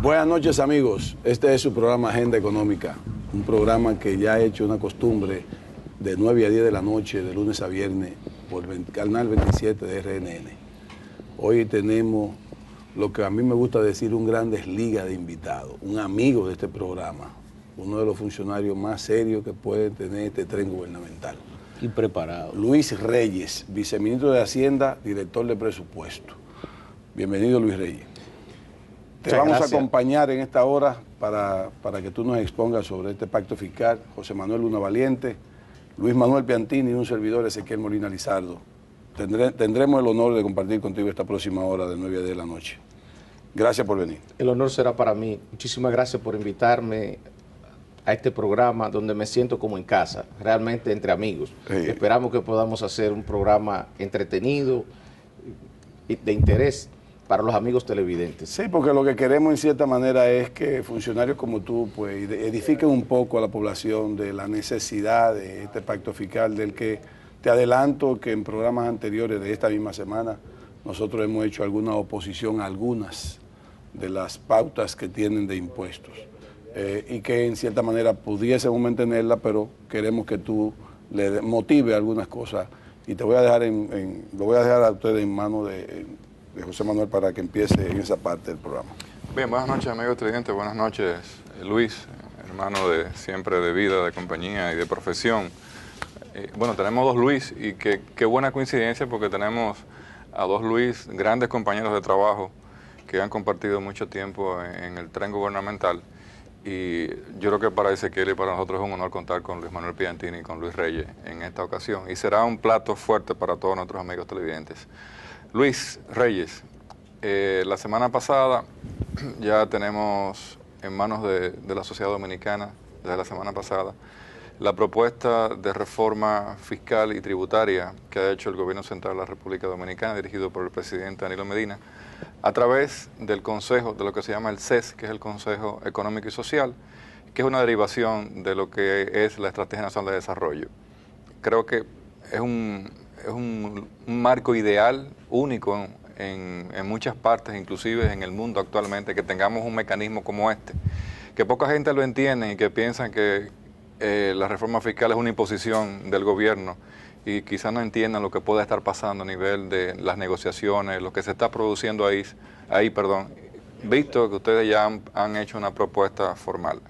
Buenas noches, amigos. Este es su programa Agenda Económica, un programa que ya ha hecho una costumbre de 9 a 10 de la noche, de lunes a viernes, por el canal 27 de RNN. Hoy tenemos lo que a mí me gusta decir un grandes ligas de invitados, un amigo de este programa, uno de los funcionarios más serios que puede tener este tren gubernamental. Y preparado. Luis Reyes, viceministro de Hacienda, director de presupuesto. Bienvenido, Luis Reyes. Te vamos a acompañar en esta hora para que tú nos expongas sobre este pacto fiscal. José Manuel Luna Valiente, Luis Manuel Piantini y un servidor, Ezequiel Molina Lizardo. Tendremos el honor de compartir contigo esta próxima hora de 9 a 10 de la noche. Gracias por venir. El honor será para mí. Muchísimas gracias por invitarme a este programa donde me siento como en casa, realmente entre amigos. Sí. Esperamos que podamos hacer un programa entretenido y de interés para los amigos televidentes. Sí, porque lo que queremos en cierta manera es que funcionarios como tú pues edifiquen un poco a la población de la necesidad de este pacto fiscal, del que te adelanto que en programas anteriores de esta misma semana nosotros hemos hecho alguna oposición a algunas de las pautas que tienen de impuestos y que en cierta manera pudiésemos mantenerla, pero queremos que tú le motive algunas cosas y te voy a dejar lo voy a dejar a ustedes en manos de José Manuel para que empiece en esa parte del programa. Bien, buenas noches, amigos televidentes, buenas noches, Luis, hermano de siempre de vida, de compañía y de profesión. Bueno, tenemos dos Luis y qué buena coincidencia porque tenemos a dos Luis, grandes compañeros de trabajo que han compartido mucho tiempo en el tren gubernamental. Y yo creo que para Ezequiel y para nosotros es un honor contar con Luis Manuel Piantini y con Luis Reyes en esta ocasión. Y será un plato fuerte para todos nuestros amigos televidentes. Luis Reyes, la semana pasada ya tenemos en manos de la sociedad dominicana, desde la semana pasada, la propuesta de reforma fiscal y tributaria que ha hecho el Gobierno Central de la República Dominicana, dirigido por el presidente Danilo Medina, a través del Consejo, de lo que se llama el CES, que es el Consejo Económico y Social, que es una derivación de lo que es la Estrategia Nacional de Desarrollo. Creo que es un marco ideal, único en muchas partes, inclusive en el mundo actualmente, que tengamos un mecanismo como este, que poca gente lo entiende y que piensan que la reforma fiscal es una imposición del gobierno y quizás no entiendan lo que puede estar pasando a nivel de las negociaciones, lo que se está produciendo ahí, visto que ustedes ya han hecho una propuesta formal.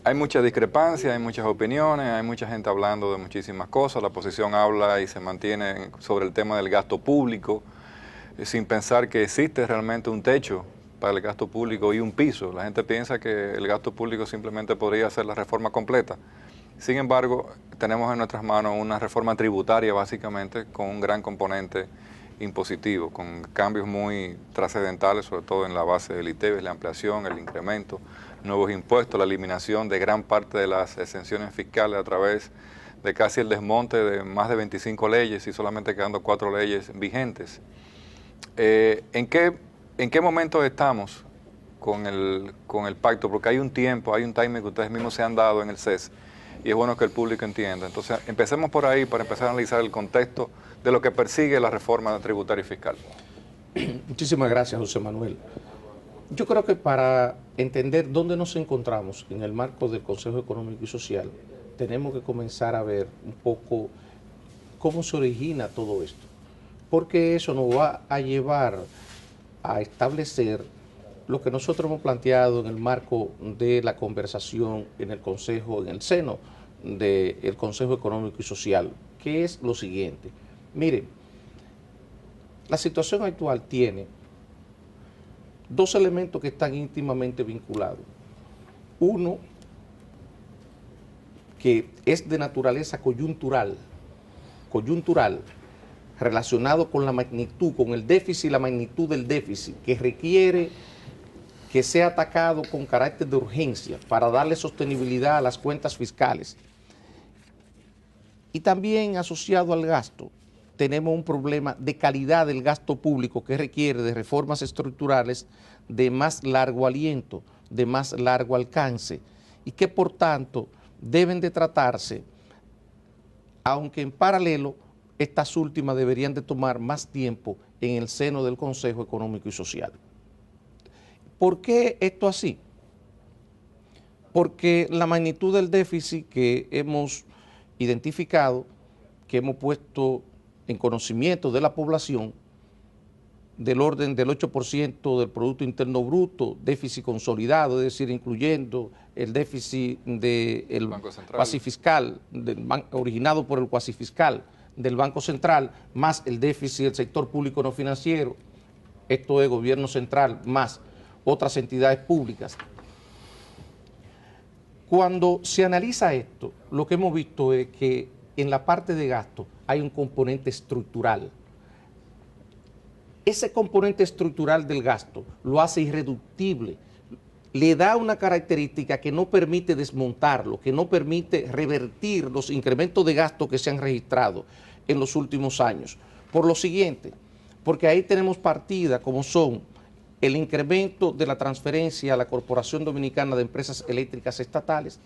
Hay mucha discrepancia, hay muchas opiniones, hay mucha gente hablando de muchísimas cosas, la oposición habla y se mantiene sobre el tema del gasto público, sin pensar que existe realmente un techo para el gasto público y un piso. La gente piensa que el gasto público simplemente podría ser la reforma completa. Sin embargo, tenemos en nuestras manos una reforma tributaria básicamente con un gran componente impositivo, con cambios muy trascendentales, sobre todo en la base del ITEVES, la ampliación, el incremento, nuevos impuestos, la eliminación de gran parte de las exenciones fiscales a través de casi el desmonte de más de 25 leyes y solamente quedando 4 leyes vigentes. ¿En qué momento estamos con el pacto? Porque hay un tiempo, hay un timing que ustedes mismos se han dado en el CES y es bueno que el público entienda. Entonces, empecemos por ahí para empezar a analizar el contexto de lo que persigue la reforma tributaria y fiscal. Muchísimas gracias, José Manuel. Yo creo que para entender dónde nos encontramos en el marco del Consejo Económico y Social, tenemos que comenzar a ver un poco cómo se origina todo esto, porque eso nos va a llevar a establecer lo que nosotros hemos planteado en el marco de la conversación en el Consejo, en el seno del Consejo Económico y Social, que es lo siguiente. Miren, la situación actual tiene dos elementos que están íntimamente vinculados. Uno, que es de naturaleza coyuntural, relacionado con la magnitud, con el déficit y la magnitud del déficit, que requiere que sea atacado con carácter de urgencia para darle sostenibilidad a las cuentas fiscales. Y también asociado al gasto, tenemos un problema de calidad del gasto público que requiere de reformas estructurales de más largo aliento, de más largo alcance, y que por tanto deben de tratarse, aunque en paralelo estas últimas deberían de tomar más tiempo en el seno del Consejo Económico y Social. ¿Por qué esto así? Porque la magnitud del déficit que hemos identificado, que hemos puesto en conocimiento de la población, del orden del 8% del Producto Interno Bruto, déficit consolidado, es decir, incluyendo el déficit del cuasifiscal, originado por el cuasifiscal del Banco Central, más el déficit del sector público no financiero, esto es gobierno central, más otras entidades públicas. Cuando se analiza esto, lo que hemos visto es que en la parte de gasto hay un componente estructural. Ese componente estructural del gasto lo hace irreductible, le da una característica que no permite desmontarlo, que no permite revertir los incrementos de gasto que se han registrado en los últimos años. Por lo siguiente, porque ahí tenemos partidas como son el incremento de la transferencia a la Corporación Dominicana de Empresas Eléctricas Estatales,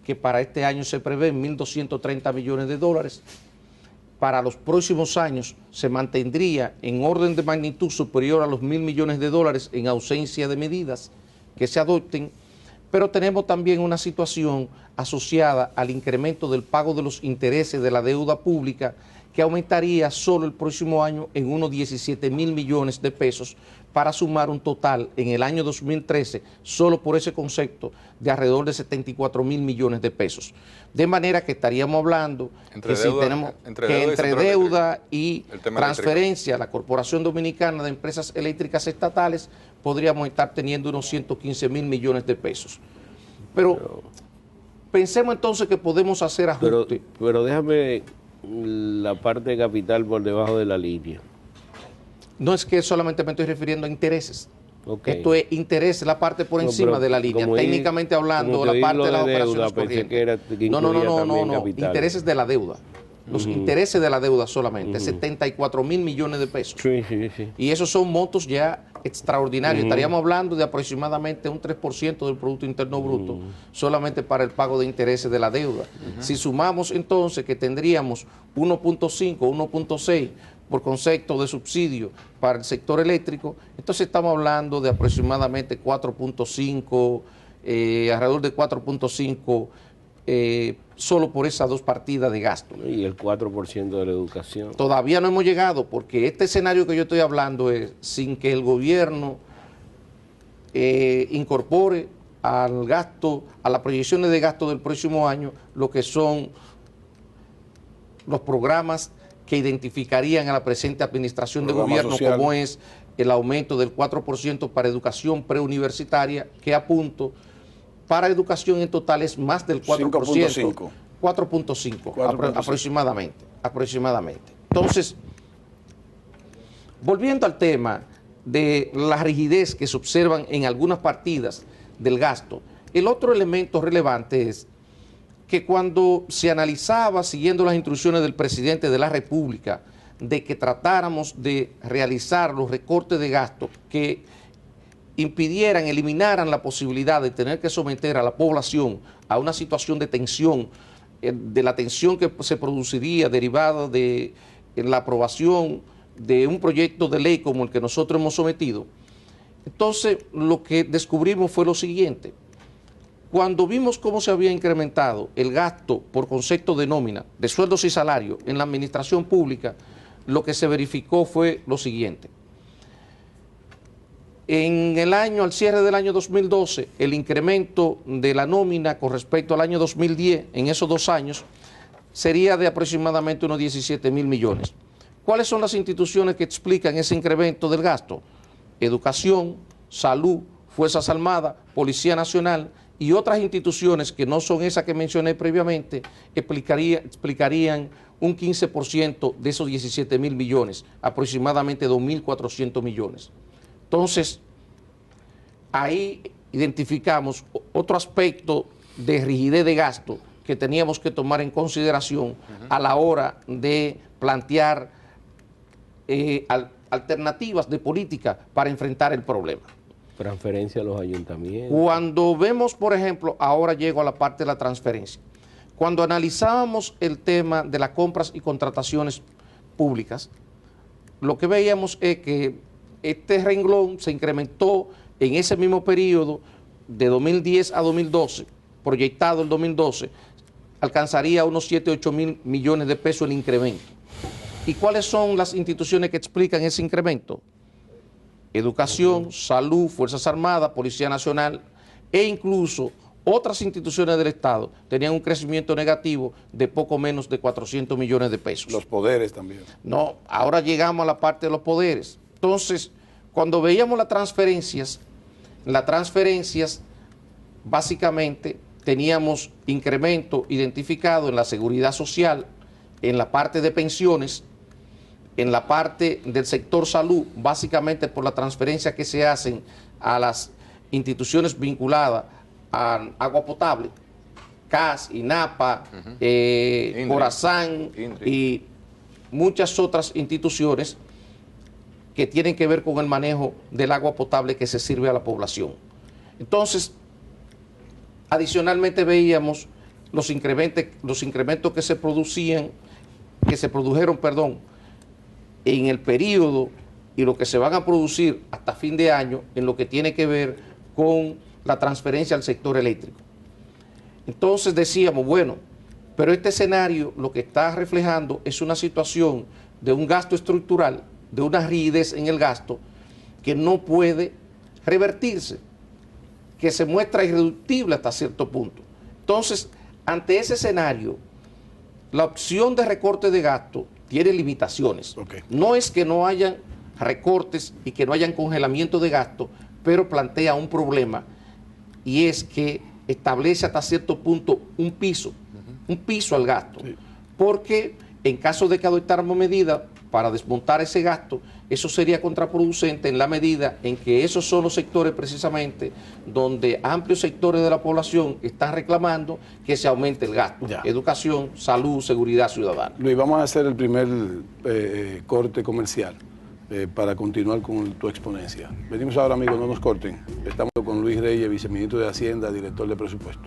que para este año se prevé 1.230 millones de dólares. Para los próximos años se mantendría en orden de magnitud superior a los 1.000 millones de dólares en ausencia de medidas que se adopten, pero tenemos también una situación asociada al incremento del pago de los intereses de la deuda pública, que aumentaría solo el próximo año en unos 17.000 millones de pesos, para sumar un total en el año 2013, solo por ese concepto, de alrededor de 74.000 millones de pesos. De manera que estaríamos hablando que si tenemos entre deuda y transferencia a la Corporación Dominicana de Empresas Eléctricas Estatales, podríamos estar teniendo unos 115.000 millones de pesos. Pero pensemos entonces que podemos hacer ajustes. Pero déjame la parte de capital por debajo de la línea. No es que solamente me estoy refiriendo a intereses. Okay. Esto es interés, la parte por encima de la línea. Técnicamente hablando, la parte de las operaciones corrientes. No. Intereses de la deuda. Los intereses de la deuda solamente, 74.000 millones de pesos. Sí. Y esos son montos ya extraordinarios. Estaríamos hablando de aproximadamente un 3% del Producto Interno Bruto, solamente para el pago de intereses de la deuda. Si sumamos entonces que tendríamos 1.5, 1.6 por concepto de subsidio para el sector eléctrico, entonces estamos hablando de aproximadamente 4.5, alrededor de 4.5 solo por esas dos partidas de gasto. Y el 4% de la educación. Todavía no hemos llegado, porque este escenario que yo estoy hablando es sin que el gobierno incorpore al gasto, a las proyecciones de gasto del próximo año, lo que son los programas que identificarían a la presente administración de gobierno social, como es el aumento del 4% para educación preuniversitaria, que apunto, para educación en total es más del 4%. 4.5 aproximadamente. Entonces, volviendo al tema de la rigidez que se observan en algunas partidas del gasto, el otro elemento relevante es que cuando se analizaba, siguiendo las instrucciones del presidente de la República, de que tratáramos de realizar los recortes de gasto que impidieran, eliminaran la posibilidad de tener que someter a la población a una situación de tensión, de la tensión que se produciría derivada de la aprobación de un proyecto de ley como el que nosotros hemos sometido. Entonces, lo que descubrimos fue lo siguiente. Cuando vimos cómo se había incrementado el gasto por concepto de nómina, de sueldos y salarios en la administración pública, lo que se verificó fue lo siguiente. En el año, al cierre del año 2012, el incremento de la nómina con respecto al año 2010, en esos 2 años, sería de aproximadamente unos 17.000 millones. ¿Cuáles son las instituciones que explican ese incremento del gasto? Educación, salud, Fuerzas Armadas, Policía Nacional y otras instituciones que no son esas que mencioné previamente, explicarían un 15% de esos 17.000 millones, aproximadamente 2.400 millones. Entonces, ahí identificamos otro aspecto de rigidez de gasto que teníamos que tomar en consideración a la hora de plantear alternativas de política para enfrentar el problema. Transferencia a los ayuntamientos. Cuando vemos, por ejemplo, ahora llego a la parte de la transferencia. Cuando analizábamos el tema de las compras y contrataciones públicas, lo que veíamos es que este renglón se incrementó en ese mismo periodo de 2010 a 2012, proyectado el 2012, alcanzaría unos 7, 8 mil millones de pesos el incremento. ¿Y cuáles son las instituciones que explican ese incremento? Educación, salud, Fuerzas Armadas, Policía Nacional e incluso otras instituciones del Estado tenían un crecimiento negativo de poco menos de 400 millones de pesos. Los poderes también. No, ahora llegamos a la parte de los poderes. Entonces, cuando veíamos las transferencias básicamente teníamos incremento identificado en la seguridad social, en la parte de pensiones, en la parte del sector salud, básicamente por las transferencias que se hacen a las instituciones vinculadas a agua potable, CAS, INAPA, Corazán y muchas otras instituciones que tienen que ver con el manejo del agua potable que se sirve a la población. Entonces, adicionalmente veíamos los incrementos que se produjeron, en el periodo y lo que se van a producir hasta fin de año en lo que tiene que ver con la transferencia al sector eléctrico. Entonces decíamos, bueno, pero este escenario lo que está reflejando es una situación de un gasto estructural, de una rigidez en el gasto que no puede revertirse, que se muestra irreductible hasta cierto punto. Entonces, ante ese escenario, la opción de recorte de gasto tiene limitaciones. Okay. No es que no hayan recortes y que no hayan congelamiento de gasto, pero plantea un problema y es que establece hasta cierto punto un piso al gasto. Sí. Porque en caso de que adoptáramos medidas para desmontar ese gasto, eso sería contraproducente en la medida en que esos son los sectores precisamente donde amplios sectores de la población están reclamando que se aumente el gasto. Ya. Educación, salud, seguridad ciudadana. Luis, vamos a hacer el primer corte comercial para continuar con tu exponencia. Venimos ahora, amigos, no nos corten. Estamos con Luis Reyes, viceministro de Hacienda, director de presupuesto.